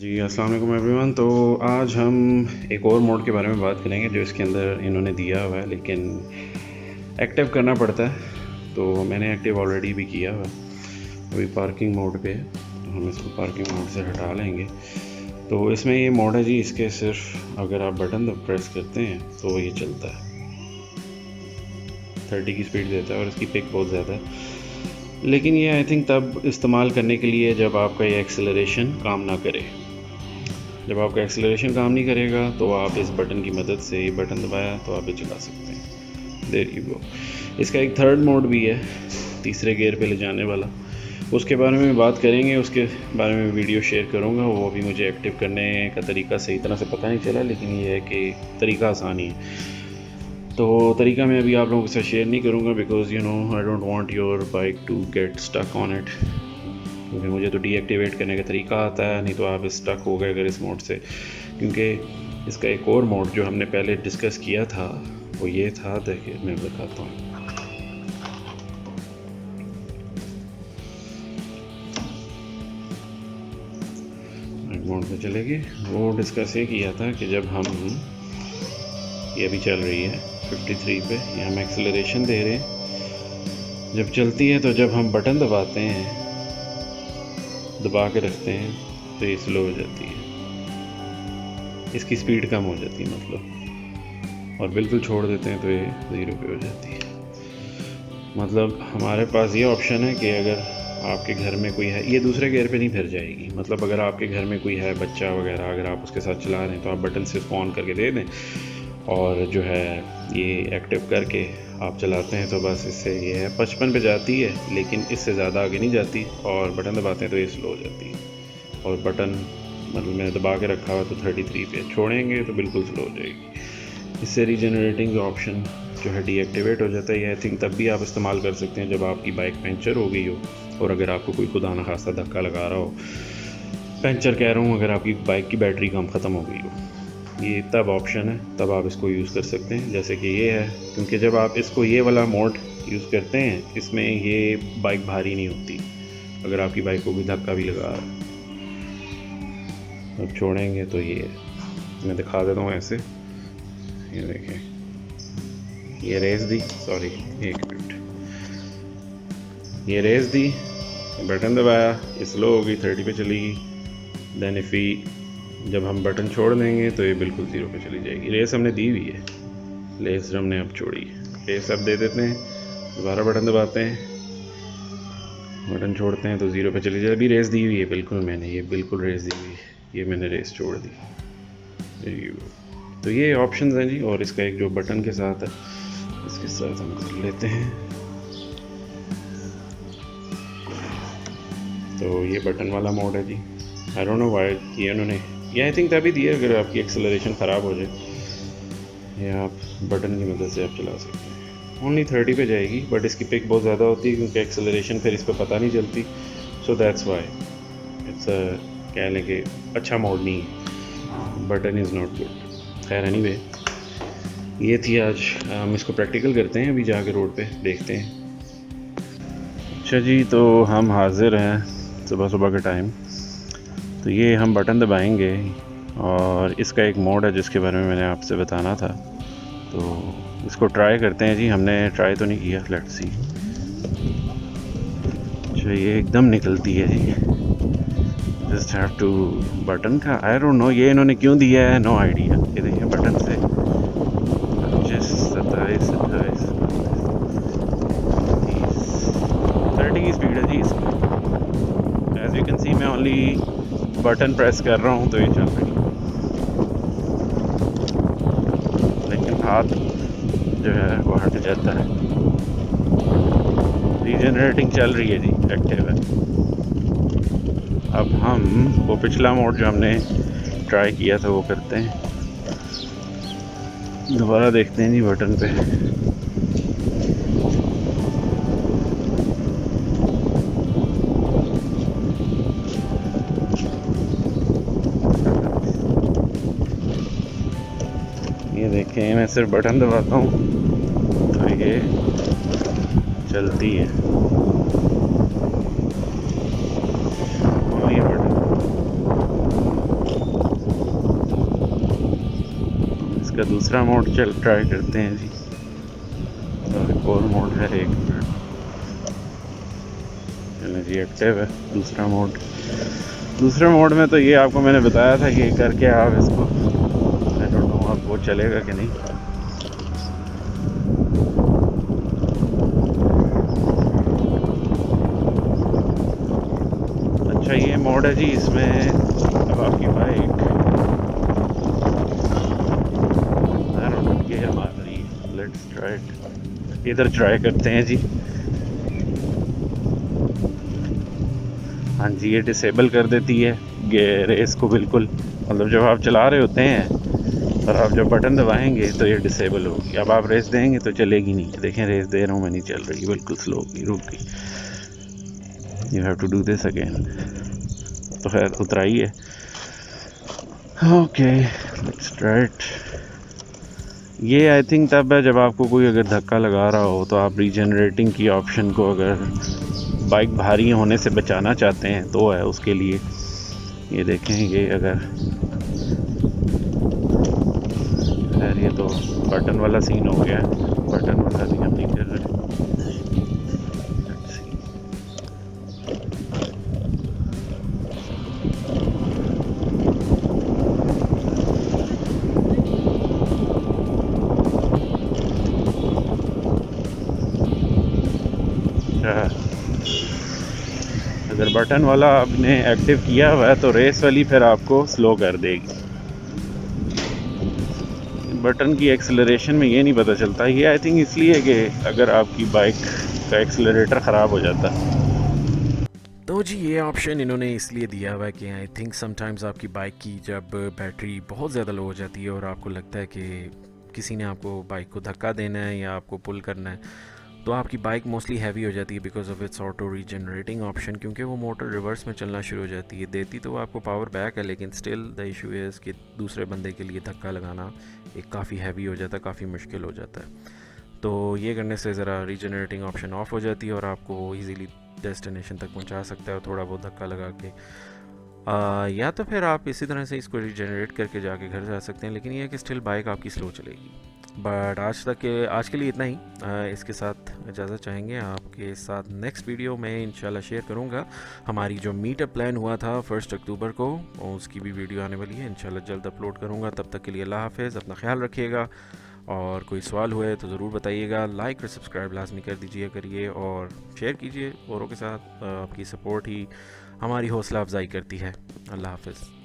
जी, अस्सलाम वालेकुम एवरीवन। तो आज हम एक और मोड के बारे में बात करेंगे जो इसके अंदर इन्होंने दिया हुआ है, लेकिन एक्टिव करना पड़ता है। तो मैंने एक्टिव ऑलरेडी भी किया हुआ है। अभी पार्किंग मोड पे है, तो हम इसको पार्किंग मोड से हटा लेंगे। तो इसमें ये मोड है जी, इसके सिर्फ अगर आप बटन प्रेस करते हैं तो ये चलता है, 30 की स्पीड देता है और इसकी पिक बहुत ज़्यादा है। लेकिन ये आई थिंक तब इस्तेमाल करने के लिए जब आपका ये एक्सेलरेशन काम ना करे। जब आपका एक्सेलरेशन काम नहीं करेगा तो आप इस बटन की मदद से, ये बटन दबाया तो आप ये चला सकते हैं। There you go. इसका एक थर्ड मोड भी है, तीसरे गियर पे ले जाने वाला। उसके बारे में बात करेंगे, उसके बारे में वीडियो शेयर करूँगा। वो अभी मुझे एक्टिव करने का तरीका सही तरह से पता नहीं चला, लेकिन ये है कि तरीका आसानी है। तो तरीका मैं अभी आप लोगों के साथ शेयर नहीं करूँगा, because you know I don't want your bike to get stuck on it. क्योंकि मुझे तो डीएक्टिवेट करने का तरीका आता है, नहीं तो आप स्टक हो गए अगर इस मोड से। क्योंकि इसका एक और मोड जो हमने पहले डिस्कस किया था वो ये था, देखिए मैं बताता हूँ। मोड पे चलेगी। वो डिस्कस ये किया था कि जब हम, ये अभी चल रही है 53 पे, ये हम एक्सेलरेशन दे रहे हैं, जब चलती है तो जब हम बटन दबाते हैं, दबा के रखते हैं तो ये स्लो हो जाती है, इसकी स्पीड कम हो जाती है मतलब, और बिल्कुल छोड़ देते हैं तो ये 0 पे हो जाती है। मतलब हमारे पास ये ऑप्शन है कि अगर आपके घर में कोई है, ये दूसरे गियर पे नहीं फिर जाएगी। मतलब अगर आपके घर में कोई है, बच्चा वगैरह, अगर आप उसके साथ चला रहे हैं तो आप बटन से उसको ऑन करके दे दें और जो है ये एक्टिव करके आप चलाते हैं तो बस इससे ये है 55 पे जाती है, लेकिन इससे ज़्यादा आगे नहीं जाती। और बटन दबाते हैं तो ये स्लो हो जाती है। और बटन मतलब मैंने दबा के रखा हुआ तो 33 पे, छोड़ेंगे तो बिल्कुल स्लो हो जाएगी। इससे रीजनरेटिंग ऑप्शन जो है डीएक्टिवेट हो जाता है। ये आई थिंक तब भी आप इस्तेमाल कर सकते हैं जब आपकी बाइक पंचर हो गई हो, और अगर आपको कोई खुदा न खास्ता धक्का लगा रहा हो, पंचर कह रहा हूँ, अगर आपकी बाइक की बैटरी कम ख़त्म हो गई हो, ये तब ऑप्शन है, तब आप इसको यूज़ कर सकते हैं। जैसे कि ये है, क्योंकि जब आप इसको ये वाला मोड यूज़ करते हैं, इसमें ये बाइक भारी नहीं होती अगर आपकी बाइक को भी धक्का भी लगा रहा है। अब छोड़ेंगे तो ये मैं दिखा देता हूँ ऐसे, ये देखें, ये रेस दी, सॉरी एक मिनट, ये रेस दी, बटन दबाया, ये स्लो हो गई, 30 पे चली गई। देन इफ़ जब हम बटन छोड़ देंगे तो ये बिल्कुल 0 पे चली जाएगी। रेस हमने दी हुई है, रेस हमने अब छोड़ी है। रेस अब दे देते हैं, दोबारा बटन दबाते हैं, बटन छोड़ते हैं तो 0 पे चली जाए। अभी रेस दी हुई है बिल्कुल, मैंने ये बिल्कुल रेस दी हुई है, ये मैंने रेस छोड़ दी। तो ये ऑप्शंस हैं जी। और इसका एक जो बटन के साथ है, इसके साथ हम कर लेते हैं। तो ये बटन वाला मोड है जी। आई डोंट नो व्हाई ये उन्होंने, ये आई थिंक तभी दिया अगर आपकी एक्सेलरेशन ख़राब हो जाए, ये आप बटन की मदद से आप चला सकते हैं। ओनली 30 पे जाएगी, बट इसकी पिक बहुत ज़्यादा होती है क्योंकि एक्सेलरेशन फिर इस पर पता नहीं चलती। सो दैट्स वाई इट्स कह लें कि अच्छा मोड नहीं है, बटन इज़ नॉट गुड। खैर एनीवे, ये थी आज। हम इसको प्रैक्टिकल करते हैं अभी जाके रोड पे, देखते हैं। अच्छा जी, तो हम हाजिर हैं सुबह सुबह के टाइम। तो ये हम बटन दबाएंगे और इसका एक मोड है जिसके बारे में मैंने आपसे बताना था, तो इसको ट्राई करते हैं जी। हमने ट्राई तो नहीं किया, लेट्स सी। अच्छा, ये एकदम निकलती है जी, जस्ट हैव टू बटन का, आई डोंट नो ये इन्होंने क्यों दिया है, नो आइडिया। ये देखिए बटन से 25, 27, 28, 30 की स्पीड है जी इसकी। एज यू कैन सी मैं ओनली बटन प्रेस कर रहा हूँ तो ये चल रही है, लेकिन हाथ जो है वो हट जाता है। रीजनरेटिंग चल रही है जी, एक्टिव है। अब हम वो पिछला मोड जो हमने ट्राई किया था वो करते हैं, दोबारा देखते हैं जी बटन पे। ये देखें, मैं सिर्फ बटन दबाता हूँ तो ये चलती है। और ये बटन इसका दूसरा मोड ट्राई करते हैं जी। तो एक और मोड है, एक मिनट, चलो जी एक्टिव है दूसरा मोड। दूसरे मोड में तो ये आपको मैंने बताया था कि करके आप इसको, आई डोंट नो अब वो चलेगा कि नहीं। अच्छा ये मोड है जी, इसमें अब आपकी बाइक ये हमारी, लेट्स ट्राई इट, इधर ट्राई करते हैं जी। हाँ जी, ये डिसेबल कर देती है रेस को बिल्कुल, मतलब जब आप चला रहे होते हैं और आप जब बटन दबाएंगे तो ये डिसेबल होगी। अब आप रेस देंगे तो चलेगी नहीं। देखें रेस दे रहा हूँ मैं, नहीं चल रही, बिल्कुल स्लो होगी, रुक गई। You have to do this again. तो खैर उतराई है। Okay let's try it. ये आई थिंक तब है जब आपको कोई अगर धक्का लगा रहा हो तो आप रीजनरेटिंग की ऑप्शन को, अगर बाइक भारी होने से बचाना चाहते हैं तो है उसके लिए। ये देखें, ये अगर खैर ये तो बटन वाला सीन हो गया, बटन वाला भी हम नहीं कर रहे। अगर बटन वाला आपने एक्टिव किया हुआ है तो रेस वाली फिर आपको स्लो कर देगी। बटन की एक्सेलरेशन में ये नहीं पता चलता। ये आई थिंक इसलिए कि अगर आपकी बाइक का एक्सेलरेटर ख़राब हो जाता है। तो जी ये ऑप्शन इन्होंने इसलिए दिया हुआ है कि आई थिंक समटाइम्स आपकी बाइक की जब बैटरी बहुत ज़्यादा लो हो जाती है और आपको लगता है कि किसी ने आपको बाइक को धक्का देना है या आपको पुल करना है, तो आपकी बाइक मोस्टली हैवी हो जाती है because of its auto regenerating option, क्योंकि वो मोटर रिवर्स में चलना शुरू हो जाती है। देती तो वो आपको पावर बैक है, लेकिन स्टिल द इशू इज़ कि दूसरे बंदे के लिए धक्का लगाना एक काफ़ी हैवी हो जाता है, काफ़ी मुश्किल हो जाता है। तो ये करने से ज़रा रीजनरेटिंग ऑप्शन ऑफ हो जाती है और आपको इजीली डेस्टिनेशन तक पहुंचा सकता है और थोड़ा बहुत धक्का लगा के। या तो फिर आप इसी तरह से इसको रीजनरेट करके जाके घर जा सकते हैं, लेकिन ये है कि स्टिल बाइक आपकी स्लो चलेगी। बट आज के लिए इतना ही। इसके साथ इजाज़त चाहेंगे। आपके साथ नेक्स्ट वीडियो में इंशाल्लाह शेयर करूँगा हमारी जो मीटअप प्लान हुआ था 1 अक्टूबर को, उसकी भी वीडियो आने वाली है इंशाल्लाह, जल्द अपलोड करूँगा। तब तक के लिए अल्लाह हाफ़िज़, अपना ख्याल रखिएगा और कोई सवाल हुए तो ज़रूर बताइएगा। लाइक और सब्सक्राइब लाजमी कर दीजिए करिए और शेयर कीजिए औरों के साथ। आपकी सपोर्ट ही हमारी हौसला अफजाई करती है। अल्लाह हाफ़िज़।